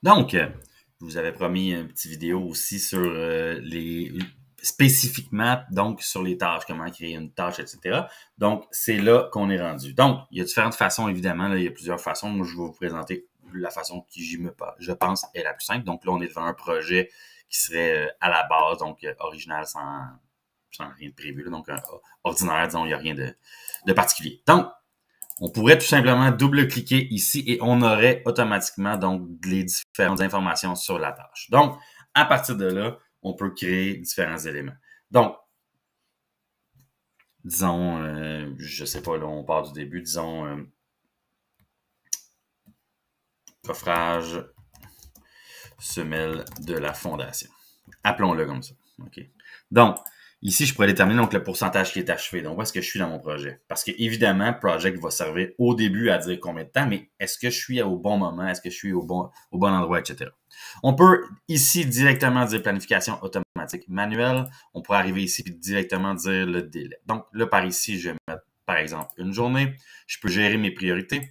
Donc, je vous avais promis une petite vidéo aussi sur spécifiquement, donc, sur les tâches, comment créer une tâche, etc. Donc, c'est là qu'on est rendu. Donc, il y a différentes façons, évidemment, là, il y a plusieurs façons. Moi, je vais vous présenter la façon qui, je pense, est la plus simple. Donc, là, on est devant un projet qui serait à la base, donc, original sans rien de prévu, là, donc, ordinaire, disons, il n'y a rien de particulier. Donc, on pourrait tout simplement double-cliquer ici et on aurait automatiquement donc les différentes informations sur la tâche. Donc, à partir de là, on peut créer différents éléments. Donc, disons, je sais pas, là, on part du début, disons, coffrage, semelle de la fondation. Appelons-le comme ça. OK. Donc, ici, je pourrais déterminer donc le pourcentage qui est achevé. Donc, où est-ce que je suis dans mon projet? Parce que, évidemment, Project va servir au début à dire combien de temps, mais est-ce que je suis au bon moment? Est-ce que je suis au bon endroit, etc. On peut ici directement dire planification automatique manuelle. On pourrait arriver ici et directement dire le délai. Donc, là, par ici, je vais mettre, par exemple, une journée. Je peux gérer mes priorités.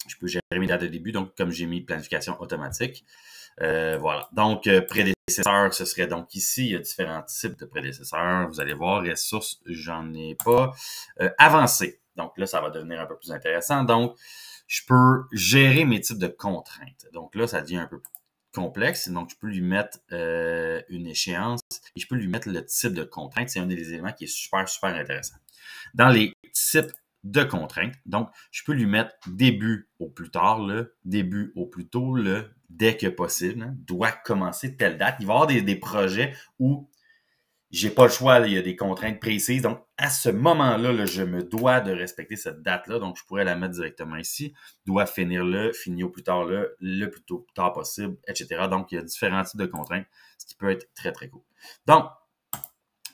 Je peux gérer mes dates de début, donc comme j'ai mis planification automatique. Voilà. Donc, prédécesseur, ce serait donc ici, il y a différents types de prédécesseurs. Vous allez voir, ressources, j'en ai pas. Avancé. Donc là, ça va devenir un peu plus intéressant. Donc, je peux gérer mes types de contraintes. Donc là, ça devient un peu plus complexe. Donc, je peux lui mettre une échéance et je peux lui mettre le type de contrainte. C'est un des éléments qui est super, super intéressant. Dans les types de contraintes. Donc, je peux lui mettre début au plus tard, le début au plus tôt, le dès que possible, hein, doit commencer telle date. Il va y avoir des projets où j'ai pas le choix, là, il y a des contraintes précises. Donc, à ce moment-là, là, je me dois de respecter cette date-là. Donc, je pourrais la mettre directement ici. Doit finir le, finir au plus tard le plus tard possible, etc. Donc, il y a différents types de contraintes, ce qui peut être très, très cool. Donc,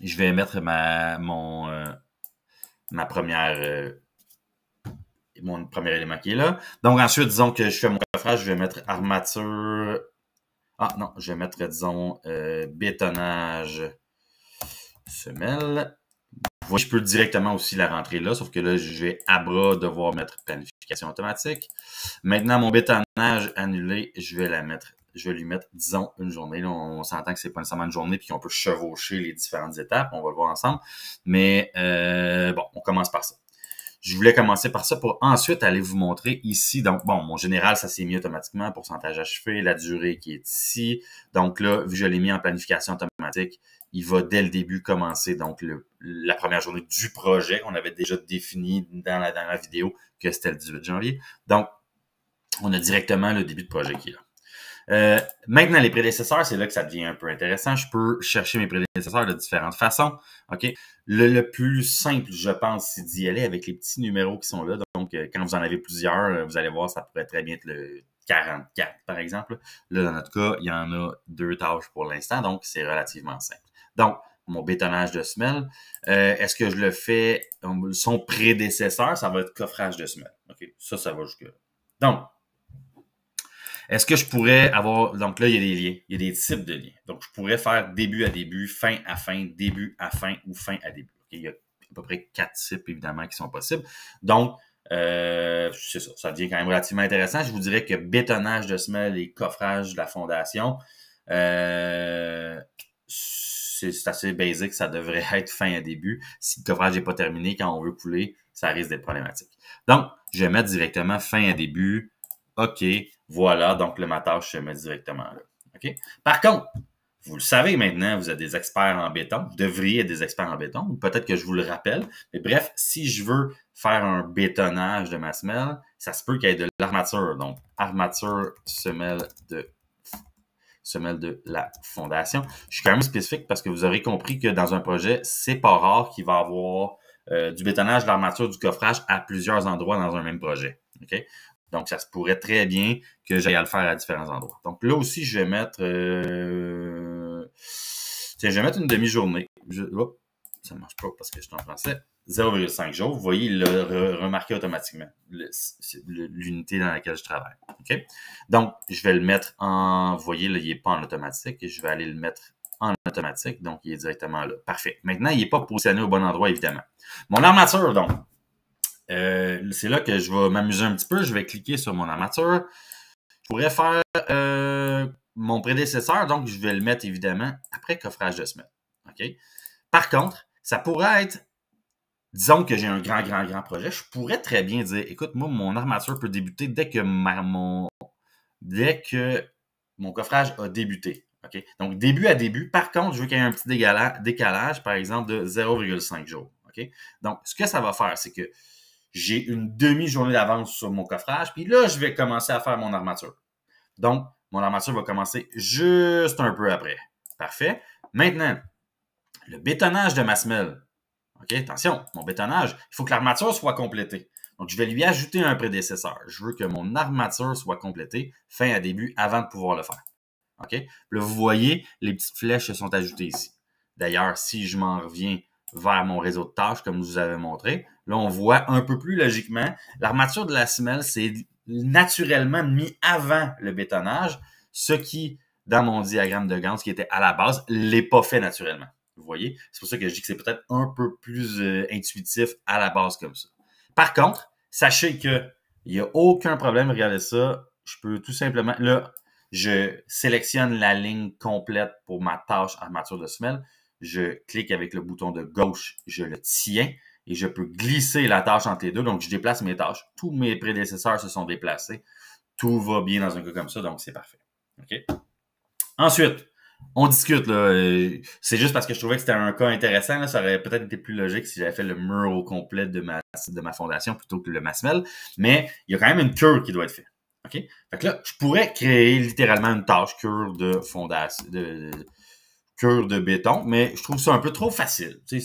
je vais mettre ma première mon premier élément qui est là. Donc ensuite, disons que je fais mon coffrage, je vais mettre armature. Ah non, je vais mettre, disons, bétonnage semelle. Vous voyez, je peux directement aussi la rentrer là, sauf que là, je vais à bras devoir mettre planification automatique. Maintenant, mon bétonnage annulé, je vais lui mettre, disons, une journée. Là, on s'entend que c'est pas nécessairement une journée puis qu'on peut chevaucher les différentes étapes. On va le voir ensemble. Mais bon, on commence par ça. Je voulais commencer par ça pour ensuite aller vous montrer ici. Donc, bon, mon général, ça s'est mis automatiquement, pourcentage achevé, la durée qui est ici. Donc là, vu que je l'ai mis en planification automatique, il va dès le début commencer donc la première journée du projet. On avait déjà défini dans la vidéo que c'était le 18 janvier. Donc, on a directement le début de projet qui est là. Maintenant, les prédécesseurs, c'est là que ça devient un peu intéressant. Je peux chercher mes prédécesseurs de différentes façons. OK? Le plus simple, je pense, c'est d'y aller avec les petits numéros qui sont là. Donc, quand vous en avez plusieurs, vous allez voir, ça pourrait très bien être le 44, par exemple. Là, dans notre cas, il y en a 2 tâches pour l'instant, donc c'est relativement simple. Donc, mon bétonnage de semelle, est-ce que je le fais, son prédécesseur, ça va être coffrage de semelle. OK? Ça va jusque-là. Donc, est-ce que je pourrais avoir... Donc là, il y a des liens. Il y a des types de liens. Donc, je pourrais faire début à début, fin à fin, début à fin ou fin à début. Okay? Il y a à peu près 4 types, évidemment, qui sont possibles. Donc, c'est ça. Ça devient quand même relativement intéressant. Je vous dirais que bétonnage de semelle et coffrage de la fondation, c'est assez basique. Ça devrait être fin à début. Si le coffrage n'est pas terminé, quand on veut couler, ça risque d'être problématique. Donc, je vais mettre directement fin à début. OK, voilà, donc ma tâche se met directement là. OK? Par contre, vous le savez maintenant, vous êtes des experts en béton, vous devriez être des experts en béton, ou peut-être que je vous le rappelle, mais bref, si je veux faire un bétonnage de ma semelle, ça se peut qu'il y ait de l'armature. Donc, armature, semelle de la fondation. Je suis quand même spécifique parce que vous aurez compris que dans un projet, c'est pas rare qu'il va y avoir du bétonnage, de l'armature, du coffrage à plusieurs endroits dans un même projet. OK? Donc, ça se pourrait très bien que j'aille à le faire à différents endroits. Donc, là aussi, je vais mettre... Tiens, je vais mettre une demi-journée. Oh, ça ne marche pas parce que je suis en français. 0,5 jours. Vous voyez, il l'a remarqué automatiquement, l'unité dans laquelle je travaille. OK? Donc, je vais le mettre en... Vous voyez, là, il n'est pas en automatique. Et je vais aller le mettre en automatique. Donc, il est directement là. Parfait. Maintenant, il n'est pas positionné au bon endroit, évidemment. Mon armature, donc. C'est là que je vais m'amuser un petit peu. Je vais cliquer sur mon armature. Je pourrais faire mon prédécesseur, donc je vais le mettre évidemment après coffrage de semelle. OK? Par contre, ça pourrait être, disons que j'ai un grand projet, je pourrais très bien dire, écoute, moi, mon armature peut débuter dès que mon coffrage a débuté. OK? Donc, début à début. Par contre, je veux qu'il y ait un petit décalage, par exemple, de 0,5 jours. OK? Donc, ce que ça va faire, c'est que j'ai une demi-journée d'avance sur mon coffrage, puis là, je vais commencer à faire mon armature. Donc, mon armature va commencer juste un peu après. Parfait. Maintenant, le bétonnage de ma semelle. OK, attention, mon bétonnage, il faut que l'armature soit complétée. Donc, je vais lui ajouter un prédécesseur. Je veux que mon armature soit complétée fin à début avant de pouvoir le faire. OK? Là, vous voyez, les petites flèches se sont ajoutées ici. D'ailleurs, si je m'en reviens vers mon réseau de tâches, comme je vous avais montré, là, on voit un peu plus logiquement, l'armature de la semelle, c'est naturellement mis avant le bétonnage, ce qui, dans mon diagramme de Gantt, qui était à la base, l'est pas fait naturellement. Vous voyez? C'est pour ça que je dis que c'est peut-être un peu plus intuitif à la base comme ça. Par contre, sachez que il n'y a aucun problème. Regardez ça. Je peux tout simplement... Là, je sélectionne la ligne complète pour ma tâche armature de semelle. Je clique avec le bouton de gauche, je le tiens et je peux glisser la tâche entre les deux. Donc, je déplace mes tâches. Tous mes prédécesseurs se sont déplacés. Tout va bien dans un cas comme ça, donc c'est parfait. OK? Ensuite, on discute, là. C'est juste parce que je trouvais que c'était un cas intéressant. Là. Ça aurait peut-être été plus logique si j'avais fait le mur au complet de ma fondation plutôt que le masmel. Mais il y a quand même une cure qui doit être faite. OK? Fait que là, je pourrais créer littéralement une tâche cure de fondation, cure de béton, mais je trouve ça un peu trop facile. Tu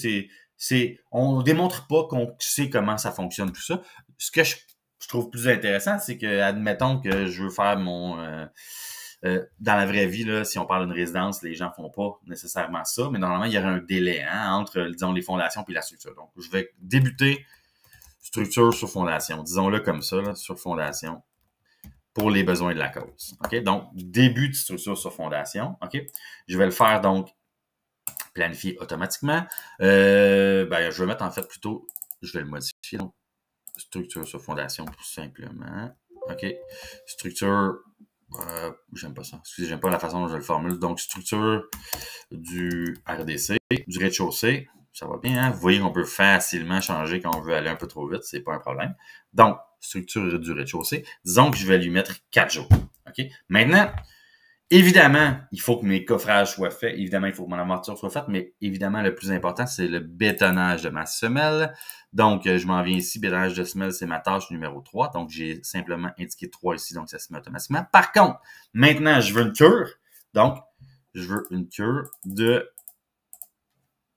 sais, on démontre pas qu'on sait comment ça fonctionne tout ça. Ce que je trouve plus intéressant, c'est que, admettons que je veux faire mon... dans la vraie vie, là, si on parle d'une résidence, les gens font pas nécessairement ça, mais normalement, il y aurait un délai entre, disons, les fondations et la structure. Donc, je vais débuter structure sur fondation. Disons-le comme ça, là, sur fondation, pour les besoins de la cause. OK? Donc, début de structure sur fondation. OK? Je vais le faire, donc, planifier automatiquement. Je vais mettre, en fait, plutôt, je vais le modifier. Donc, structure sur fondation, tout simplement. OK? Structure... j'aime pas ça. Excusez, j'aime pas la façon dont je le formule. Donc, structure du RDC, du rez-de-chaussée. Ça va bien, hein? Vous voyez qu'on peut facilement changer quand on veut aller un peu trop vite. C'est pas un problème. Donc, structure du rez-de-chaussée. Disons que je vais lui mettre 4 jours. OK? Maintenant, évidemment, il faut que mes coffrages soient faits. Évidemment, il faut que mon armature soit faite. Mais évidemment, le plus important, c'est le bétonnage de ma semelle. Donc, je m'en viens ici. Bétonnage de semelle, c'est ma tâche numéro 3. Donc, j'ai simplement indiqué 3 ici. Donc, ça se met automatiquement. Par contre, maintenant, je veux une cure. Donc, je veux une cure de,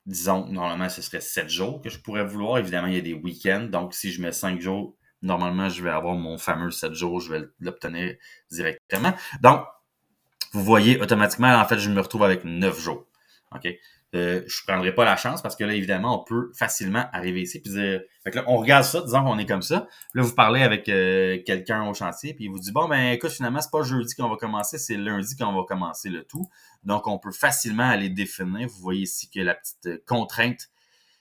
disons, normalement, ce serait 7 jours que je pourrais vouloir. Évidemment, il y a des week-ends. Donc, si je mets 5 jours, normalement, je vais avoir mon fameux 7 jours. Je vais l'obtenir directement. Donc, vous voyez, automatiquement, en fait, je me retrouve avec 9 jours. OK? Je prendrai pas la chance parce que là, évidemment, on peut facilement arriver ici puis dire... Fait que là, on regarde ça, disons qu'on est comme ça. Là, vous parlez avec quelqu'un au chantier puis il vous dit, bon, ben écoute, finalement, c'est pas jeudi qu'on va commencer, c'est lundi qu'on va commencer le tout. Donc, on peut facilement aller définir. Vous voyez ici que la petite contrainte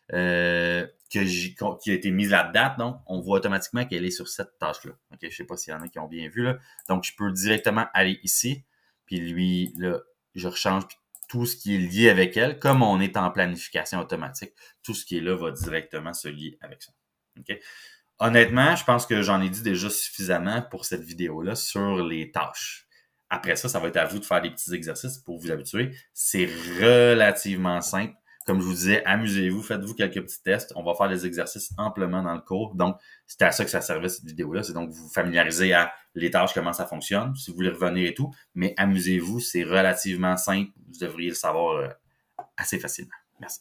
qui a été mise la date, donc on voit automatiquement qu'elle est sur cette tâche-là. OK? Je sais pas s'il y en a qui ont bien vu, là. Donc, je peux directement aller ici. Puis lui, là, je rechange tout ce qui est lié avec elle. Comme on est en planification automatique, tout ce qui est là va directement se lier avec ça. OK? Honnêtement, je pense que j'en ai dit déjà suffisamment pour cette vidéo-là sur les tâches. Après ça, ça va être à vous de faire des petits exercices pour vous habituer. C'est relativement simple. Comme je vous disais, amusez-vous, faites-vous quelques petits tests. On va faire des exercices amplement dans le cours. Donc, c'est à ça que ça servait cette vidéo-là. C'est donc vous familiariser à les tâches, comment ça fonctionne, si vous voulez revenir et tout. Mais amusez-vous, c'est relativement simple. Vous devriez le savoir assez facilement. Merci.